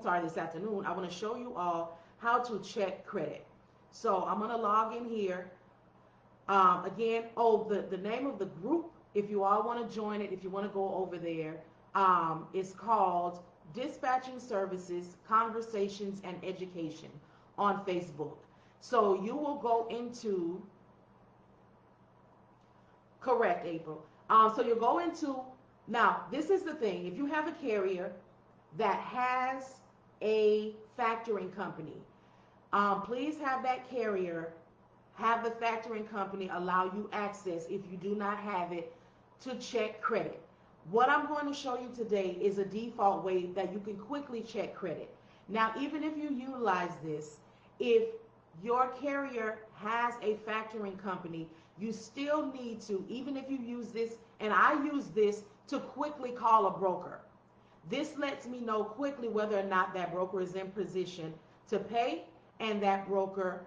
this afternoon, I want to show you all how to check credit. So I'm going to log in here. Again, the name of the group, if you all want to join it, if you want to go over there, is called Dispatching Services, Conversations, and Education on Facebook. So you will go into, correct, April. So you'll go into, now this is the thing, if you have a carrier that has a factoring company, please have that carrier have the factoring company allow you access, if you do not have it, to check credit. What I'm going to show you today is a default way that you can quickly check credit. Now, even if you utilize this, if your carrier has a factoring company, you still need to, even if you use this, and I use this to quickly call a broker. This lets me know quickly whether or not that broker is in position to pay and that broker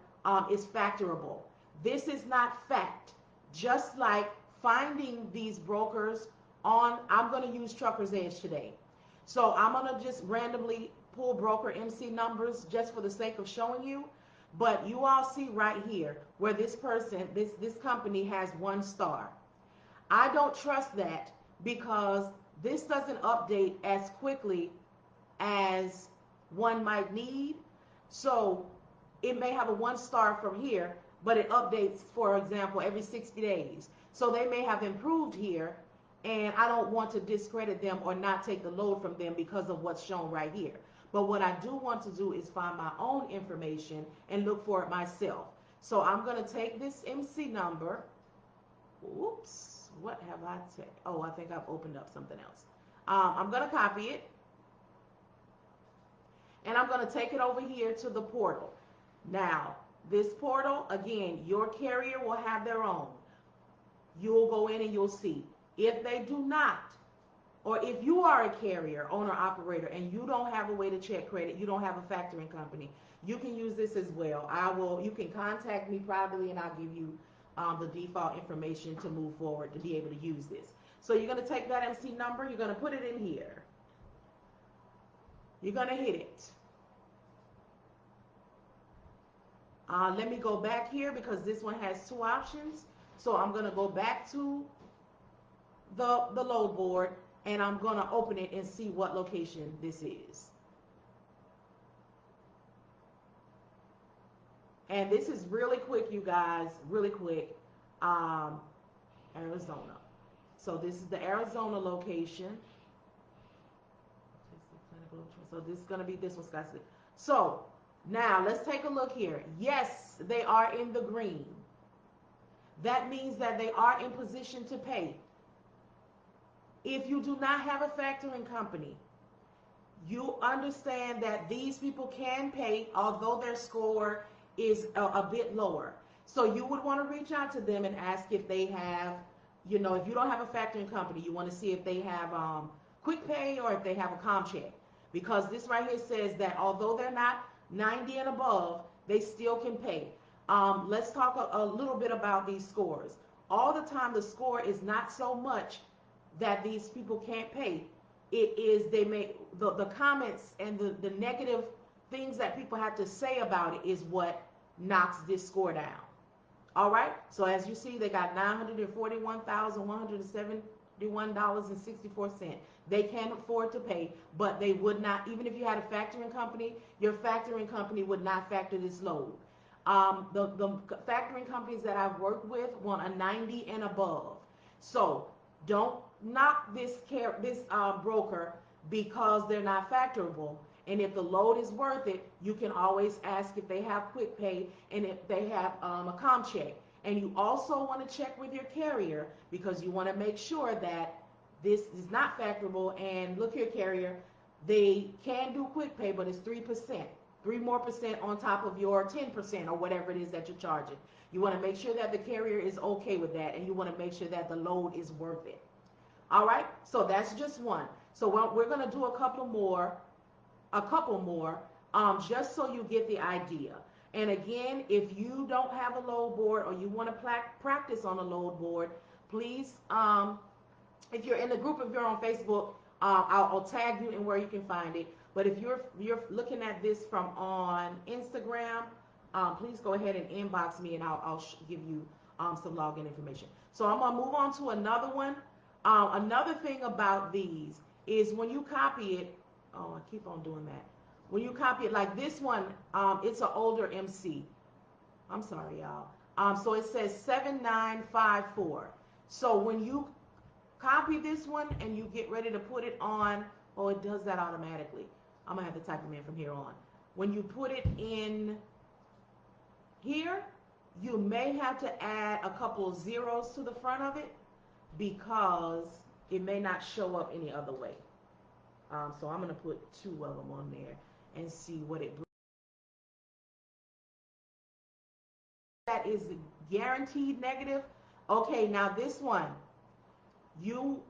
is factorable. This is not fact. Just like finding these brokers on, I'm going to use Trucker's Edge today. So I'm going to just randomly pull broker MC numbers just for the sake of showing you. But you all see right here where this person, this company has 1 star. I don't trust that because this doesn't update as quickly as one might need. So it may have a 1 star from here, but it updates, for example, every 60 days. So they may have improved here, and I don't want to discredit them or not take the load from them because of what's shown right here. But what I do want to do is find my own information and look for it myself. So I'm going to take this MC number. Oops, what have I taken? Oh, I think I've opened up something else. I'm going to copy it. And I'm going to take it over here to the portal. Now, this portal, again, your carrier will have their own. You'll go in and you'll see. If they do not, or if you are a carrier, owner, operator, and you don't have a way to check credit, you don't have a factoring company, you can use this as well. You can contact me privately and I'll give you the default information to move forward to be able to use this. So you're going to take that MC number, you're going to put it in here. You're going to hit it. Let me go back here because this one has 2 options. So I'm going to go back to the load board and I'm going to open it and see what location this is. And this is really quick, you guys, really quick. Arizona. So this is the Arizona location. So this is going to be this Wisconsin. So now let's take a look here. Yes, they are in the green. That means that they are in position to pay. If you do not have a factoring company, you understand that these people can pay, although their score is a bit lower. So you would want to reach out to them and ask if they have, if you don't have a factoring company, you want to see if they have quick pay or if they have a com check. Because this right here says that although they're not 90 and above, they still can pay. Let's talk a little bit about these scores. All the time, the score is not so much that these people can't pay. It is they make the comments and the negative things that people have to say about it is what knocks this score down. All right. So as you see, they got $941,171.64. They can afford to pay, but they would not, even if you had a factoring company, your factoring company would not factor this load. The factoring companies that I've worked with want a 90 and above. So don't knock this broker because they're not factorable. And if the load is worth it, you can always ask if they have quick pay and if they have a com check. And you also want to check with your carrier because you want to make sure that this is not factorable. And look here, carrier, they can do quick pay, but it's 3%. 3% more on top of your 10% or whatever it is that you're charging. You want to make sure that the carrier is okay with that, and you want to make sure that the load is worth it. All right, so that's just one. So we're going to do a couple more, just so you get the idea. And again, if you don't have a load board or you want to practice on a load board, please, if you're in the group, if you're on Facebook, I'll tag you in where you can find it. But if you're looking at this from on Instagram, please go ahead and inbox me, and I'll give you some login information. So I'm gonna move on to another one. Another thing about these is when you copy it. Oh, I keep on doing that. When you copy it, like this one, it's an older MC. I'm sorry, y'all. So it says 7954. So when you copy this one and you get ready to put it on, oh, it does that automatically. I'm gonna have to type them in from here on. When you put it in here, you may have to add a couple of zeros to the front of it because it may not show up any other way. So I'm gonna put 2 of them on there and see what it brings. That is guaranteed negative. Okay, now this one, you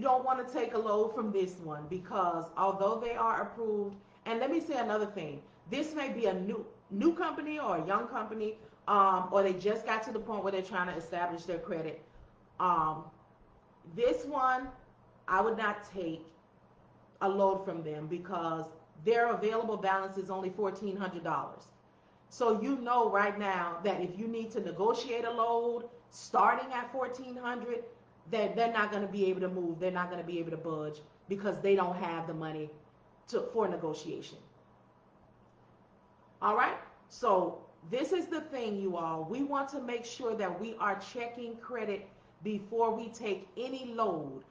don't want to take a load from this one because although they are approved, and let me say another thing, this may be a new company or a young company, or they just got to the point where they're trying to establish their credit. This one, I would not take a load from them because their available balance is only $1,400. So you know right now that if you need to negotiate a load starting at $1,400, that they're not going to be able to move. They're not going to be able to budge because they don't have the money for negotiation. All right. So this is the thing, you all. We want to make sure that we are checking credit before we take any load.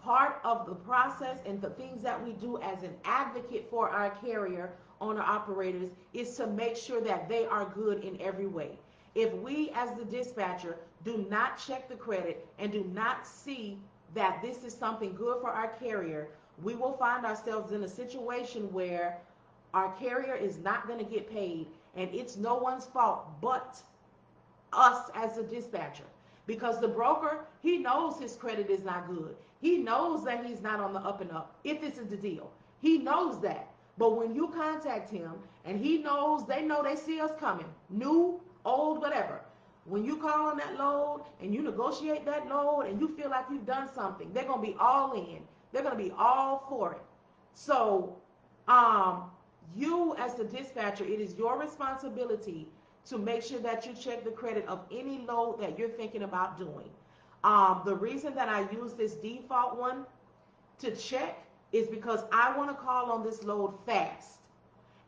Part of the process and the things that we do as an advocate for our carrier owner operators is to make sure that they are good in every way. If we as the dispatcher do not check the credit and do not see that this is something good for our carrier, we will find ourselves in a situation where our carrier is not going to get paid, and it's no one's fault but us as a dispatcher. Because the broker, he knows his credit is not good. He knows that he's not on the up and up, if this is the deal. He knows that. But when you contact him and he knows, they see us coming, new, old, whatever. When you call on that load and you negotiate that load and you feel like you've done something, they're going to be all in. They're going to be all for it. So you as the dispatcher, it is your responsibility to make sure that you check the credit of any load that you're thinking about doing. The reason that I use this default one to check is because I want to call on this load fast.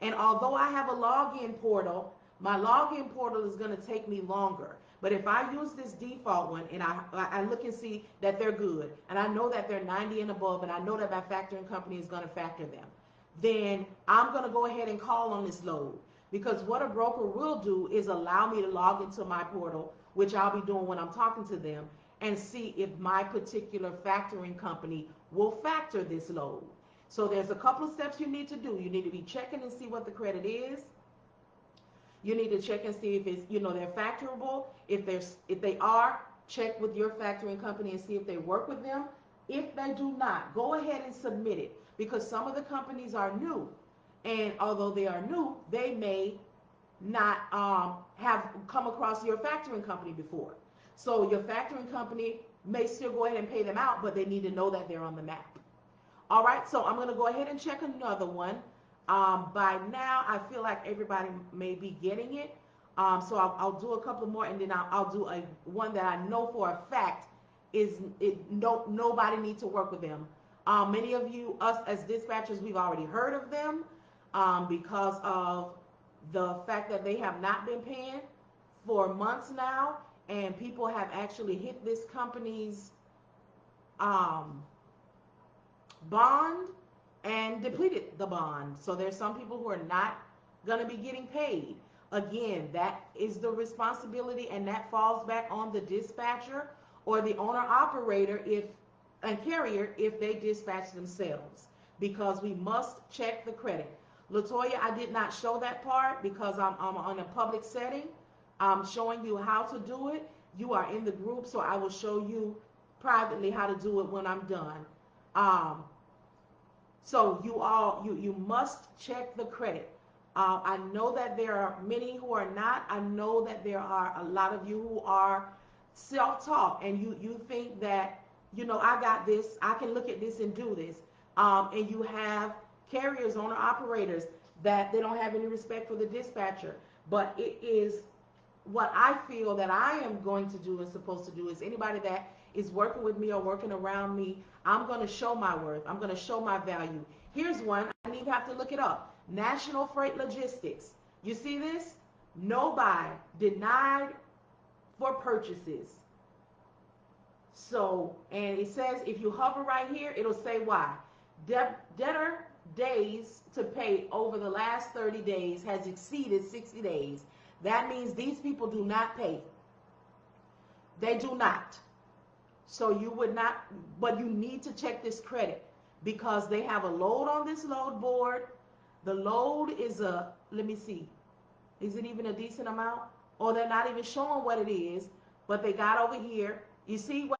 And although I have a login portal, my login portal is going to take me longer. But if I use this default one and I look and see that they're good, and I know that they're 90 and above, and I know that my factoring company is going to factor them, then I'm going to go ahead and call on this load. Because what a broker will do is allow me to log into my portal, which I'll be doing when I'm talking to them, and see if my particular factoring company will factor this load. So there's a couple of steps you need to do. You need to be checking and see what the credit is. You need to check and see if it's, they're factorable. If they are, check with your factoring company and see if they work with them. If they do not, go ahead and submit it, because some of the companies are new. And although they are new, they may not have come across your factoring company before. So your factoring company may still go ahead and pay them out, but they need to know that they're on the map. All right, so I'm going to go ahead and check another one. By now, I feel like everybody may be getting it. So I'll do a couple more, and then I'll do one that I know for a fact nobody needs to work with them. Many of you, us as dispatchers, we've already heard of them because of the fact that they have not been paying for months now, and people have actually hit this company's bond and depleted the bond. So there's some people who are not going to be getting paid. Again, that is the responsibility, and that falls back on the dispatcher or the owner operator and carrier if they dispatch themselves, because we must check the credit. Latoya, I did not show that part because I'm on a public setting. I'm showing you how to do it. You are in the group, so I will show you privately how to do it when I'm done. So you must check the credit. I know that there are many who are not. I know that there are a lot of you who are self-taught, and you think that, I got this, I can look at this and do this. And you have carriers, owner operators, that they don't have any respect for the dispatcher. But it is what I feel that I am going to do and supposed to do is anybody that is working with me or working around me, I'm going to show my worth. I'm going to show my value. Here's one. I didn't even have to look it up. National Freight Logistics. You see this? No buy, denied for purchases. So, and it says if you hover right here, it'll say why. Debtor days to pay over the last 30 days has exceeded 60 days. That means these people do not pay. They do not. So you would not, but you need to check this credit because they have a load on this load board. The load is let me see, is it even a decent amount? Or they're not even showing what it is, but they got over here. You see what